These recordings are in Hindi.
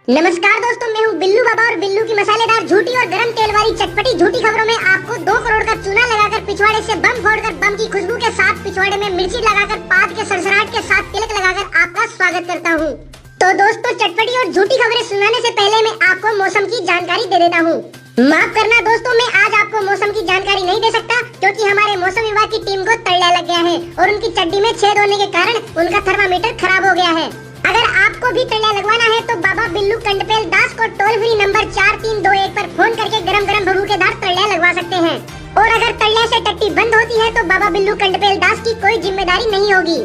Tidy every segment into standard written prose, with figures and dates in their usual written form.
नमस्कार दोस्तों, मैं हूँ बिल्लू बाबा और बिल्लू की मसालेदार झूठी और गरम तेल वाली चटपटी झूठी खबरों में आपको 2 करोड़ का चूना लगाकर पिछवाड़े से बम फोड़कर बम की खुशबू के साथ पिछवाड़े में मिर्ची लगाकर पाद के सड़सड़ाहट के साथ तिलक लगाकर आपका स्वागत करता हूँ। तो दोस्तों, चटपटी और झूठी खबरें सुनाने से पहले मैं आपको मौसम की जानकारी दे देता हूँ। माफ करना दोस्तों, मैं आज आपको मौसम की जानकारी नहीं दे सकता क्योंकि हमारे मौसम विभाग की टीम को तल्ला लग गया है और उनकी चड्डी में छेद होने के कारण उनका थर्मामीटर खराब हो गया है। अगर आपको भी तल्ला लगवाना है तो बाबा बिल्लू कंडपेल दास को टोल फ्री नंबर 4321 पर फोन करके गरम गरम भभूकेदार तल्ला लगवा सकते हैं। और अगर तल्ले से टट्टी बंद होती है तो बाबा बिल्लू कंडपेल दास की कोई जिम्मेदारी नहीं होगी।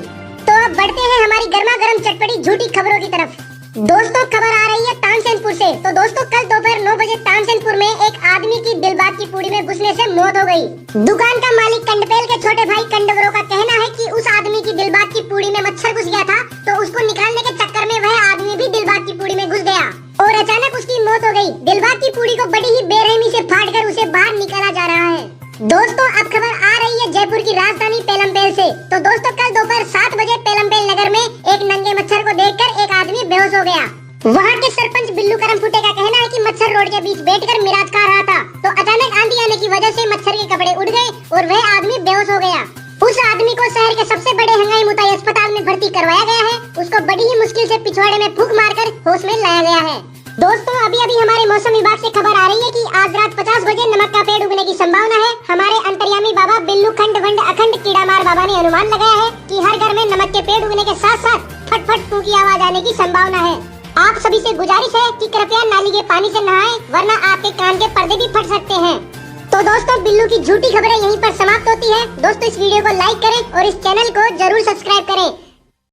तो अब बढ़ते हैं हमारी गर्मा गर्म चटपटी झूठी खबरों की तरफ। दोस्तों, खबर आ रही है तानसेनपुर से। तो दोस्तों, कल दोपहर 9 बजे तानसेनपुर में एक आदमी की दिलबाग की पूड़ी में घुसने से मौत हो गई। दुकान का मालिक कंडपेल के छोटे भाई कंडवरों का कहना है कि उस आदमी की दिलबाग की पूड़ी में मच्छर घुस गया था तो उसको निकालने के चक्कर में वह आदमी भी दिलबाग की पूड़ी में घुस गया और अचानक उसकी मौत हो गई। दिलबाग की पूड़ी को बड़ी ही बेरहमी से फाड़कर उसे बाहर निकाला जा रहा है। दोस्तों, अब खबर आ रही है जयपुर की राजधानी पेलमपेल से। तो दोस्तों, कल दोपहर 7 बजे पेलमपेल नगर में एक नंगे मच्छर को देखकर एक आदमी बेहोश हो गया। वहाँ के सरपंच बिल्लू करमफुटे का कहना है कि मच्छर रोड के बीच बैठकर मिराज खा रहा था तो अचानक आंधी आने की वजह से मच्छर के कपड़े उड़ गए और वह आदमी बेहोश हो गया। उस आदमी को शहर के सबसे बड़े हंगाई मुताई अस्पताल में भर्ती करवाया गया है। उसको बड़ी ही मुश्किल से पिछवाड़े में फूंक मारकर होश में लाया गया है। दोस्तों, अभी हमारे मौसम विभाग से खबर आ रही है कि आज रात 50 बजे नमक का पेड़ उगने की संभावना है। हमारे अंतर्यामी बाबा बिल्लू खंड वंड अखंड कीड़ामार बाबा ने अनुमान लगाया है कि हर घर में नमक के पेड़ उगने के साथ साथ फट फट फू की आवाज आने की संभावना है। आप सभी से गुजारिश है कि कृपया नाली के पानी से नहाएं, वरना आपके कान के पर्दे भी फट सकते हैं। तो दोस्तों, बिल्लू की झूठी खबरें यहीं पर समाप्त होती है। दोस्तों, इस वीडियो को लाइक करें और इस चैनल को जरूर सब्सक्राइब करें।